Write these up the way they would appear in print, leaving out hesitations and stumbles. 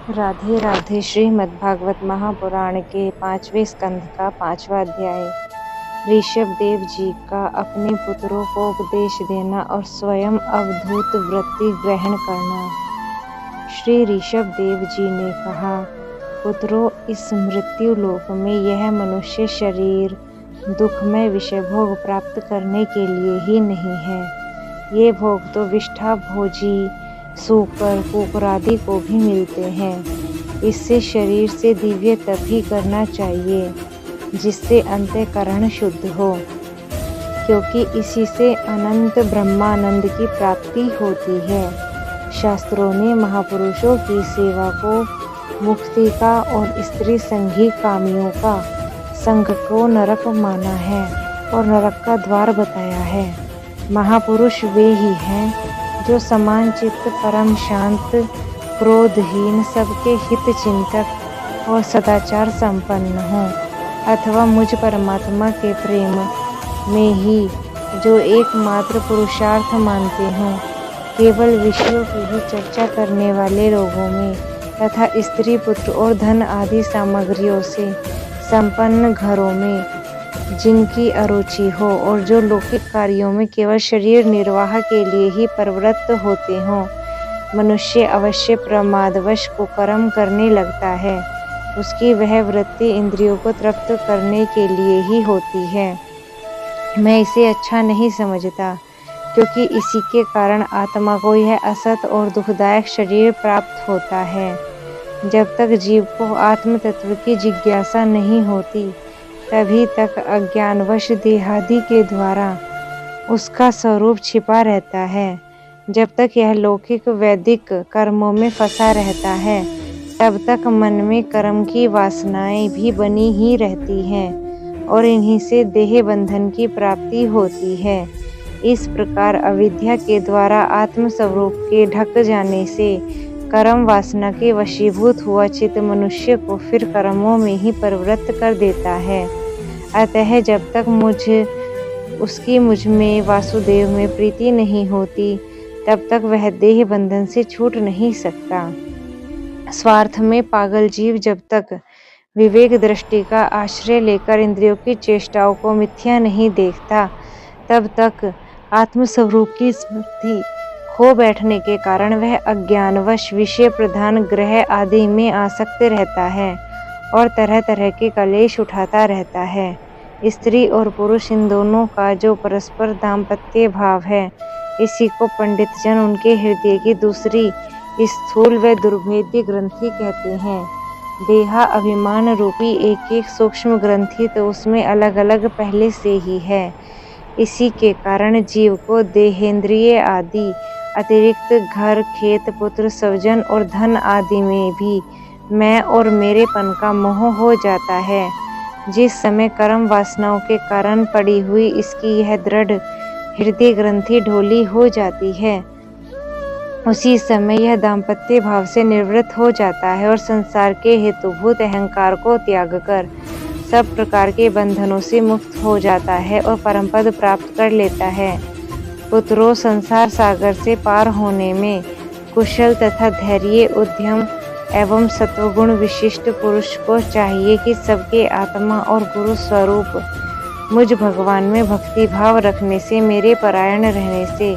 राधे राधे। श्रीमद्भागवत महापुराण के 5वें स्कंध का 5वां अध्याय। ऋषभ देव जी का अपने पुत्रों को उपदेश देना और स्वयं अवधूत वृत्ति ग्रहण करना। श्री ऋषभ देव जी ने कहा, पुत्रों, इस मृत्यु लोक में यह मनुष्य शरीर दुखमय विषय भोग प्राप्त करने के लिए ही नहीं है। ये भोग तो विष्ठा भोजी सूकर कुकुर आदि को भी मिलते हैं। इससे शरीर से दिव्य तप ही करना चाहिए, जिससे अंतःकरण शुद्ध हो, क्योंकि इसी से अनंत ब्रह्मानंद की प्राप्ति होती है। शास्त्रों ने महापुरुषों की सेवा को मुक्ति का और स्त्री संगी कामियों का संग को नरक माना है और नरक का द्वार बताया है। महापुरुष वे ही हैं जो समान चित्त, परम शांत, क्रोधहीन, सबके हित चिंतक और सदाचार संपन्न हों, अथवा मुझ परमात्मा के प्रेम में ही जो एकमात्र पुरुषार्थ मानते हों। केवल विषयों की ही चर्चा करने वाले लोगों में तथा स्त्री पुत्र और धन आदि सामग्रियों से संपन्न घरों में जिनकी अरुचि हो और जो लौकिक कार्यों में केवल शरीर निर्वाह के लिए ही प्रवृत्त होते हों, मनुष्य अवश्य प्रमादवश कुकर्म करने लगता है। उसकी वह वृत्ति इंद्रियों को तृप्त करने के लिए ही होती है। मैं इसे अच्छा नहीं समझता, क्योंकि इसी के कारण आत्मा को यह असत और दुखदायक शरीर प्राप्त होता है। जब तक जीव को आत्म तत्व की जिज्ञासा नहीं होती, तभी तक अज्ञानवश देहादि के द्वारा उसका स्वरूप छिपा रहता है। जब तक यह लौकिक वैदिक कर्मों में फंसा रहता है, तब तक मन में कर्म की वासनाएं भी बनी ही रहती हैं और इन्हीं से देह बंधन की प्राप्ति होती है। इस प्रकार अविद्या के द्वारा आत्म स्वरूप के ढक जाने से कर्म वासना के वशीभूत हुआ चित्त मनुष्य को फिर कर्मों में ही प्रवृत्त कर देता है। अतः जब तक मुझ में वासुदेव में प्रीति नहीं होती, तब तक वह देह बंधन से छूट नहीं सकता। स्वार्थ में पागल जीव जब तक विवेक दृष्टि का आश्रय लेकर इंद्रियों की चेष्टाओं को मिथ्या नहीं देखता, तब तक आत्मस्वरूप की स्मृति खो बैठने के कारण वह अज्ञानवश विषय प्रधान ग्रह आदि में आसक्त रहता है और तरह तरह के कलेश उठाता रहता है। स्त्री और पुरुष इन दोनों का जो परस्पर दाम्पत्य भाव है, इसी को पंडित जन उनके हृदय की दूसरी स्थूल व दुर्भेद्य ग्रंथि कहते हैं। देहा अभिमान रूपी एक एक सूक्ष्म ग्रंथि तो उसमें अलग अलग पहले से ही है। इसी के कारण जीव को देहेंद्रिय आदि अतिरिक्त घर, खेत, पुत्र, स्वजन और धन आदि में भी मैं और मेरेपन का मोह हो जाता है। जिस समय कर्म वासनाओं के कारण पड़ी हुई इसकी यह दृढ़ हृदय ग्रंथि ढोली हो जाती है, उसी समय यह दाम्पत्य भाव से निवृत्त हो जाता है और संसार के हेतुभूत अहंकार को त्याग कर सब प्रकार के बंधनों से मुक्त हो जाता है और परमपद प्राप्त कर लेता है। पुत्रों, संसार सागर से पार होने में कुशल तथा धैर्य, उद्यम एवं सत्वगुण विशिष्ट पुरुष को चाहिए कि सबके आत्मा और गुरु स्वरूप मुझ भगवान में भक्ति भाव रखने से, मेरे परायण रहने से,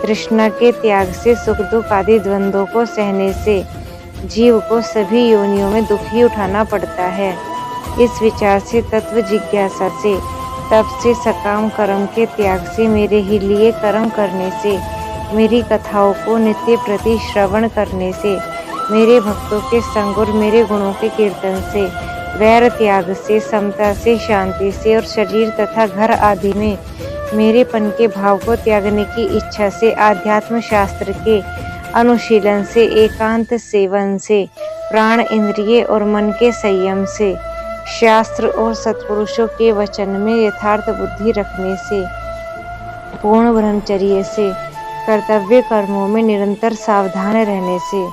तृष्णा के त्याग से, सुख दुख आदि द्वंद्वों को सहने से जीव को सभी योनियों में दुख ही उठाना पड़ता है। इस विचार से, तत्व जिज्ञासा से, तप से, सकाम कर्म के त्याग से, मेरे ही लिए कर्म करने से, मेरी कथाओं को नित्य प्रति श्रवण करने से, मेरे भक्तों के संग और मेरे गुणों के कीर्तन से, वैर त्याग से, समता से, शांति से और शरीर तथा घर आदि में मेरेपन के भाव को त्यागने की इच्छा से, आध्यात्म शास्त्र के अनुशीलन से, एकांत सेवन से, प्राण, इंद्रिय और मन के संयम से, शास्त्र और सत्पुरुषों के वचन में यथार्थ बुद्धि रखने से, पूर्ण ब्रह्मचर्य से, कर्तव्य कर्मों में निरंतर सावधान रहने से,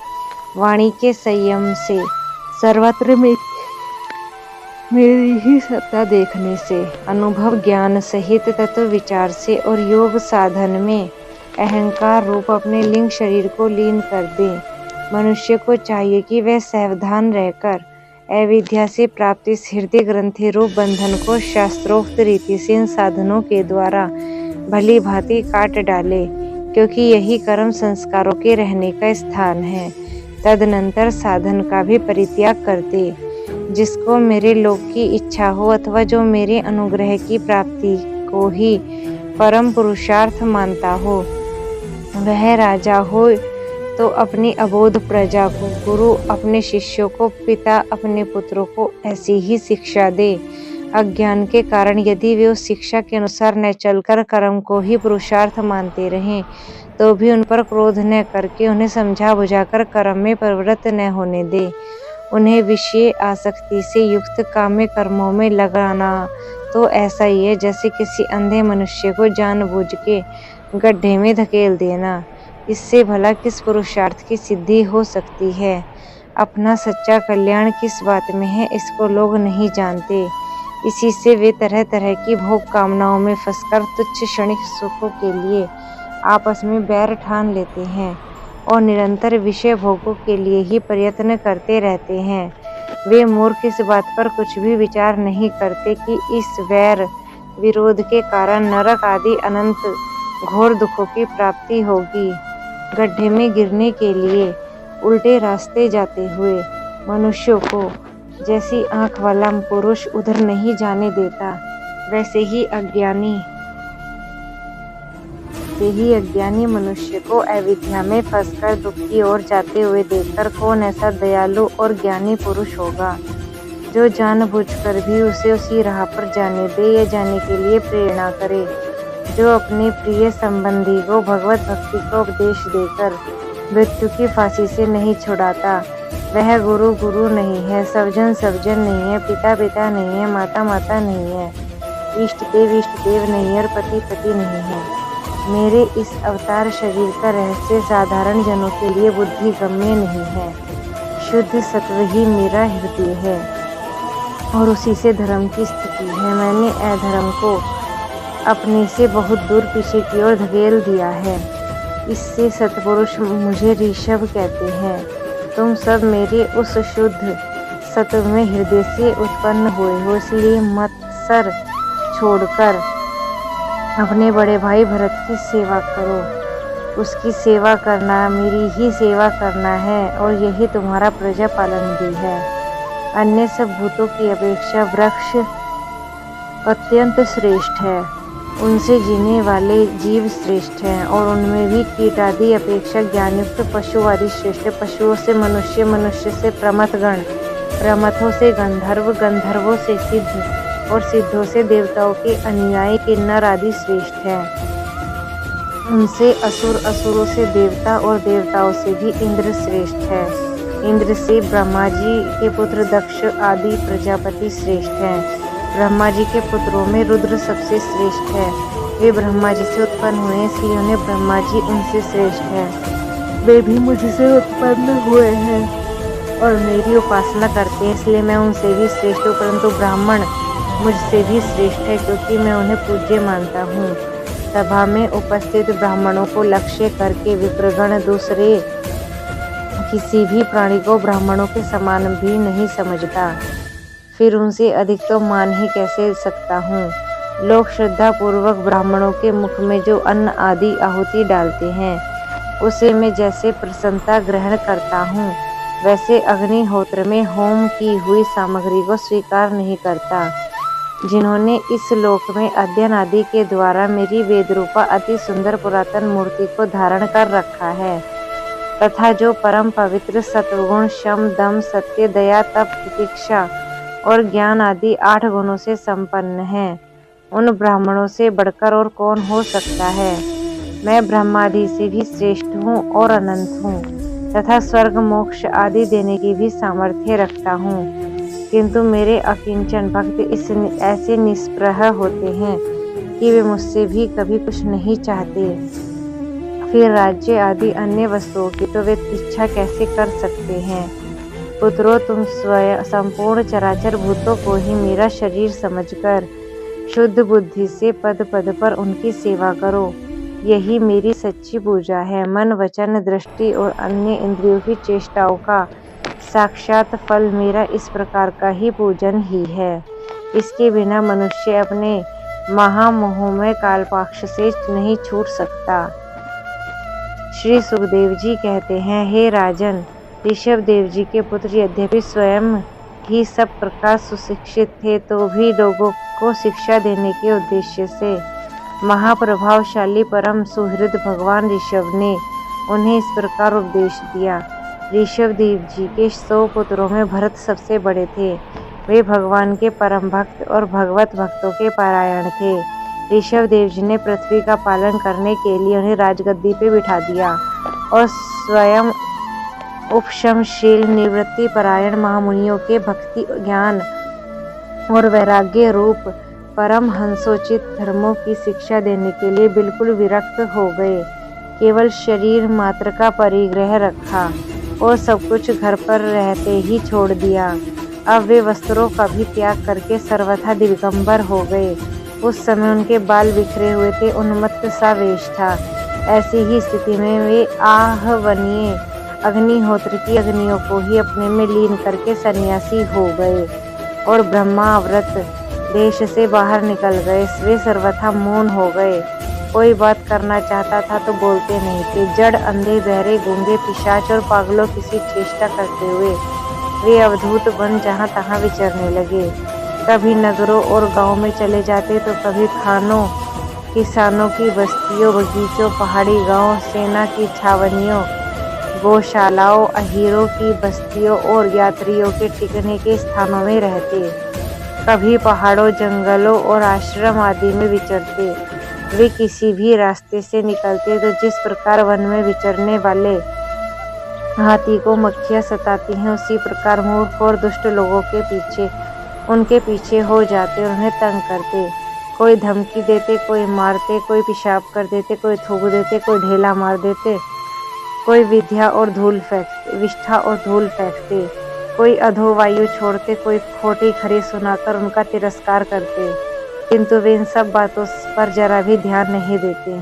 वाणी के संयम से, सर्वत्र में मेरी ही सत्ता देखने से, अनुभव ज्ञान सहित तत्व विचार से और योग साधन में अहंकार रूप अपने लिंग शरीर को लीन कर दे। मनुष्य को चाहिए कि वह सावधान रहकर अविद्या से प्राप्त इस हृदय ग्रंथि रूप बंधन को शास्त्रोक्त रीति से इन साधनों के द्वारा भली भांति काट डाले, क्योंकि यही कर्म संस्कारों के रहने का स्थान है। तदनंतर साधन का भी परित्याग कर दे। जिसको मेरे लोक की इच्छा हो अथवा जो मेरे अनुग्रह की प्राप्ति को ही परम पुरुषार्थ मानता हो, वह राजा हो तो अपनी अबोध प्रजा को, गुरु अपने शिष्यों को, पिता अपने पुत्रों को ऐसी ही शिक्षा दे। अज्ञान के कारण यदि वे उस शिक्षा के अनुसार न चलकर कर्म को ही पुरुषार्थ मानते रहें, तो भी उन पर क्रोध न करके उन्हें समझा बुझाकर कर्म में प्रवृत्त न होने दे। उन्हें विषय आसक्ति से युक्त काम्य कर्मों में लगाना तो ऐसा ही है जैसे किसी अंधे मनुष्य को जानबूझ के गड्ढे में धकेल देना। इससे भला किस पुरुषार्थ की सिद्धि हो सकती है? अपना सच्चा कल्याण किस बात में है, इसको लोग नहीं जानते। इसी से वे तरह तरह की भोग कामनाओं में फंसकर तुच्छ क्षणिक सुखों के लिए आपस में बैर ठान लेते हैं और निरंतर विषय भोगों के लिए ही प्रयत्न करते रहते हैं। वे मूर्ख इस बात पर कुछ भी विचार नहीं करते कि इस वैर विरोध के कारण नरक आदि अनंत घोर दुखों की प्राप्ति होगी। गड्ढे में गिरने के लिए उल्टे रास्ते जाते हुए मनुष्यों को जैसी आंख वाला पुरुष उधर नहीं जाने देता, वैसे ही अज्ञानी मनुष्य को अविद्या में फंसकर दुख की ओर जाते हुए देखकर कौन ऐसा दयालु और ज्ञानी पुरुष होगा जो जानबूझकर भी उसे उसी राह पर जाने दे या जाने के लिए प्रेरणा करे, जो अपने प्रिय संबंधी को भगवत भक्ति का उपदेश देकर मृत्यु की फांसी से नहीं छुड़ाता। वह गुरु गुरु नहीं है, सज्जन सज्जन नहीं है, पिता पिता नहीं है, माता माता नहीं है, इष्ट देव नहीं है और पति पति नहीं है। मेरे इस अवतार शरीर का रहस्य साधारण जनों के लिए बुद्धि गम्य नहीं है। शुद्ध सत्व ही मेरा हृदय है और उसी से धर्म की स्थिति है। मैंने अधर्म को अपने से बहुत दूर पीछे की ओर धकेल दिया है। इससे सत्पुरुष मुझे ऋषभ कहते हैं। तुम सब मेरे उस शुद्ध सत्व में हृदय से उत्पन्न हुए हो, इसलिए मत्सर छोड़कर अपने बड़े भाई भरत की सेवा करो। उसकी सेवा करना मेरी ही सेवा करना है और यही तुम्हारा प्रजा पालन भी है। अन्य सब भूतों की अपेक्षा वृक्ष अत्यंत श्रेष्ठ है, उनसे जीने वाले जीव श्रेष्ठ हैं और उनमें भी कीट आदि अपेक्षा ज्ञानयुक्त पशु आदि श्रेष्ठ। पशुओं से मनुष्य, मनुष्य से प्रमथगण, प्रमथों से गंधर्व, गंधर्वों से सिद्ध और सिद्धों से देवताओं के अनुयायी किन्नर आदि श्रेष्ठ हैं। उनसे असुर, असुरों से देवता और देवताओं से भी इंद्र श्रेष्ठ है। इंद्र से ब्रह्मा जी के पुत्र दक्ष आदि प्रजापति श्रेष्ठ हैं। ब्रह्मा जी के पुत्रों में रुद्र सबसे श्रेष्ठ है। वे ब्रह्मा जी से उत्पन्न हुए इसलिए उन्हें ब्रह्मा जी उनसे श्रेष्ठ है। वे भी मुझसे उत्पन्न हुए हैं और मेरी उपासना करते हैं, इसलिए मैं उनसे भी श्रेष्ठ हूँ। परंतु ब्राह्मण मुझसे भी श्रेष्ठ है क्योंकि मैं उन्हें पूज्य मानता हूँ। सभा में उपस्थित ब्राह्मणों को लक्ष्य करके विप्रगण दूसरे किसी भी प्राणी को ब्राह्मणों के समान भी नहीं समझता, फिर उनसे अधिक तो मान ही कैसे सकता हूँ। लोग श्रद्धा पूर्वक ब्राह्मणों के मुख में जो अन्न आदि आहुति डालते हैं, उसे मैं जैसे प्रसन्नता ग्रहण करता हूँ, वैसे अग्निहोत्र में होम की हुई सामग्री को स्वीकार नहीं करता। जिन्होंने इस लोक में अध्ययन आदि के द्वारा मेरी वेदरूपा अति सुंदर पुरातन मूर्ति को धारण कर रखा है, तथा जो परम पवित्र सत्वगुण, शम, दम, सत्य, दया, तप, तितिक्षा और ज्ञान आदि 8 गुणों से संपन्न है, उन ब्राह्मणों से बढ़कर और कौन हो सकता है। मैं ब्रह्मादि से भी श्रेष्ठ हूँ और अनंत हूँ तथा स्वर्ग मोक्ष आदि देने की भी सामर्थ्य रखता हूँ, किंतु मेरे अकिंचन भक्त ऐसे निष्प्रह होते हैं कि वे मुझसे भी कभी कुछ नहीं चाहते। फिर राज्य आदि अन्य वस्तुओं की तो वे इच्छा कैसे कर सकते हैं। पुत्रों, तुम स्वयं संपूर्ण चराचर भूतों को ही मेरा शरीर समझकर शुद्ध बुद्धि से पद पद पर उनकी सेवा करो। यही मेरी सच्ची पूजा है। मन, वचन, दृष्टि और अन्य इंद्रियों की चेष्टाओं का साक्षात फल मेरा इस प्रकार का ही पूजन ही है। इसके बिना मनुष्य अपने महामोहमय कालपाक्ष से नहीं छूट सकता। श्री सुखदेव जी कहते हैं, हे राजन, ऋषभ देव जी के पुत्र यद्यपि स्वयं ही सब प्रकार सुशिक्षित थे तो भी लोगों को शिक्षा देने के उद्देश्य से महाप्रभावशाली परम सुहृद भगवान ऋषभ ने उन्हें इस प्रकार उपदेश दिया। ऋषभ देव जी के 100 पुत्रों में भरत सबसे बड़े थे। वे भगवान के परम भक्त और भगवत भक्तों के पारायण थे। ऋषभ देव जी ने पृथ्वी का पालन करने के लिए उन्हें राजगद्दी पे बिठा दिया और स्वयं उपशमशील निवृत्ति परायण महामुनियों के भक्ति, ज्ञान और वैराग्य रूप परम हंसोचित धर्मों की शिक्षा देने के लिए बिल्कुल विरक्त हो गए। केवल शरीर मात्र का परिग्रह रखा और सब कुछ घर पर रहते ही छोड़ दिया। अब वे वस्त्रों का भी त्याग करके सर्वथा दिगंबर हो गए। उस समय उनके बाल बिखरे हुए थे, उन्मत्त सा वेश था। ऐसी ही स्थिति में वे आहवनीय अग्निहोत्र की अग्नियों को ही अपने में लीन करके सन्यासी हो गए और ब्रह्माव्रत देश से बाहर निकल गए। वे सर्वथा मौन हो गए। कोई बात करना चाहता था तो बोलते नहीं थे। जड़, अंधे, बहरे, गूंगे, पिशाच और पागलों की सी चेष्टा करते हुए वे अवधूत बन जहाँ तहाँ विचरने लगे। कभी नगरों और गांव में चले जाते तो कभी खानों, किसानों की बस्तियों, बगीचों, पहाड़ी गांव, सेना की छावनियों, गौशालाओं, अहीरों की बस्तियों और यात्रियों के टिकने के स्थानों में रहते। कभी पहाड़ों, जंगलों और आश्रम आदि में विचरते। वे किसी भी रास्ते से निकलते तो जिस प्रकार वन में विचरने वाले हाथी को मक्खियाँ सताती हैं, उसी प्रकार मूर्ख और दुष्ट लोगों के पीछे उनके पीछे हो जाते और उन्हें तंग करते। कोई धमकी देते, कोई मारते, कोई पेशाब कर देते, कोई थूक देते, कोई ढेला मार देते, कोई विष्ठा और धूल फेंकते, कोई अधोवायु छोड़ते, कोई खोटी खरी सुनाकर उनका तिरस्कार करते। किंतु वे इन सब बातों पर जरा भी ध्यान नहीं देते।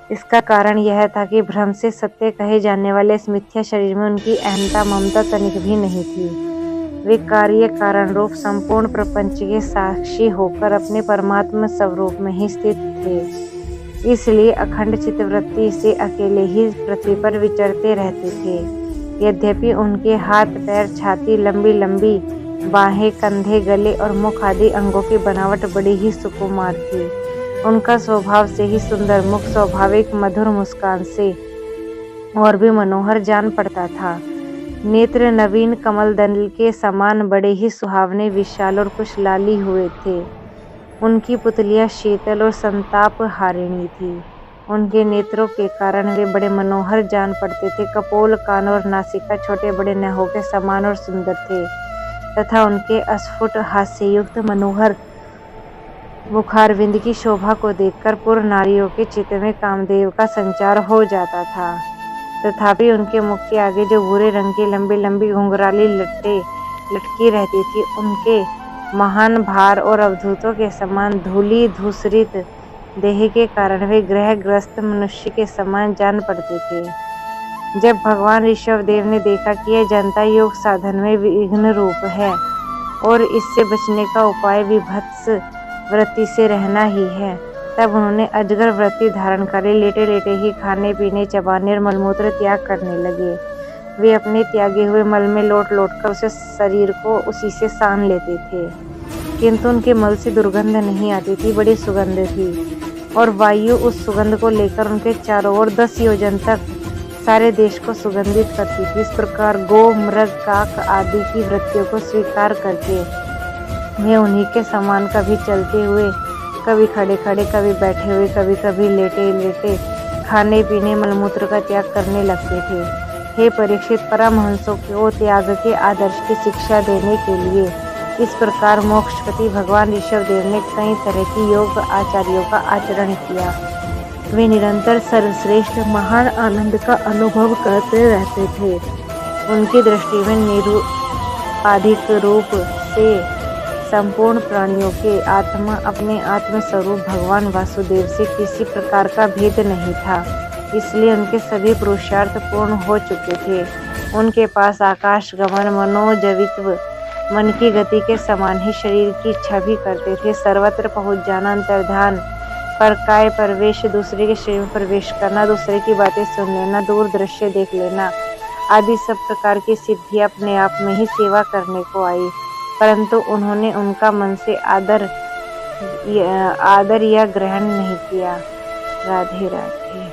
इसका कारण यह था कि भ्रम से सत्य कहे जाने वाले इस मिथ्या शरीर में उनकी अहंता, ममता तनिक भी नहीं थी। वे कार्य कारण रूप संपूर्ण प्रपंच के साक्षी होकर अपने परमात्मा स्वरूप में ही स्थित थे। इसलिए अखंड चित्तवृत्ति से अकेले ही पृथ्वी पर विचरते रहते थे। यद्यपि उनके हाथ, पैर, छाती, लंबी लंबी बाहें, कंधे, गले और मुख आदि अंगों की बनावट बड़ी ही सुकुमार थी। उनका स्वभाव से ही सुंदर मुख स्वाभाविक मधुर मुस्कान से और भी मनोहर जान पड़ता था। नेत्र नवीन कमल दल के समान बड़े ही सुहावने, विशाल और कुछ लाली हुए थे। उनकी पुतलियां शीतल और संताप हारिणी थी। उनके नेत्रों के कारण वे बड़े मनोहर जान पड़ते थे। कपोल, कान और नासिका छोटे बड़े नहों के समान और सुंदर थे तथा उनके अस्फुट हास्ययुक्त मनोहर मुखारविंद की शोभा को देखकर पूर्व नारियों के चित्त में कामदेव का संचार हो जाता था। तथापि उनके मुख के आगे जो भूरे रंग की लंबी लंबी घुंघराली लट्टें लटकी रहती थी, उनके महान भार और अवधूतों के समान धूली धूसरित देह के कारण वे ग्रहग्रस्त मनुष्य के समान जान पड़ते थे। जब भगवान ऋषभ देव ने देखा कि यह जनता योग साधन में विघ्न रूप है और इससे बचने का उपाय विभत्स वृत्ति से रहना ही है, तब उन्होंने अजगर वृत्ति धारण कर लेटे लेटे ही खाने पीने, चबाने और मलमूत्र त्याग करने लगे। वे अपने त्यागे हुए मल में लौट लौट कर उसे शरीर को उसी से सान लेते थे, किंतु उनके मल से दुर्गंध नहीं आती थी, बड़ी सुगंध थी और वायु उस सुगंध को लेकर उनके चारों ओर 10 योजन तक सारे देश को सुगंधित करती थी। इस प्रकार गौ, मृग, काक आदि की वृत्तियों को स्वीकार करके वे उन्हीं के समान कभी चलते हुए, कभी खड़े खड़े, कभी बैठे हुए, कभी कभी लेटे लेटे खाने पीने, मलमूत्र का त्याग करने लगते थे। हे परीक्षित, परमहंसों को त्याग के आदर्श की शिक्षा देने के लिए इस प्रकार मोक्षपति भगवान ऋषभ देव ने कई तरह की योग आचार्यों का आचरण किया। वे निरंतर सर्वश्रेष्ठ महान आनंद का अनुभव करते रहते थे। उनकी दृष्टि में निरुपाधिक रूप से संपूर्ण प्राणियों के आत्मा अपने आत्मस्वरूप भगवान वासुदेव से किसी प्रकार का भेद नहीं था, इसलिए उनके सभी पुरुषार्थ पूर्ण हो चुके थे। उनके पास आकाश गमन, मनोजवित्व, मन की गति के समान ही शरीर की इच्छा भी करते थे। सर्वत्र पहुंच जाना, अंतर्धान, परकाय प्रवेश, दूसरे के शरीर में प्रवेश करना, दूसरे की बातें सुन लेना, दूर दृश्य देख लेना आदि सब प्रकार की सिद्धियां अपने आप में ही सेवा करने को आई, परंतु उन्होंने उनका मन से आदर या ग्रहण नहीं किया। राधे राधे।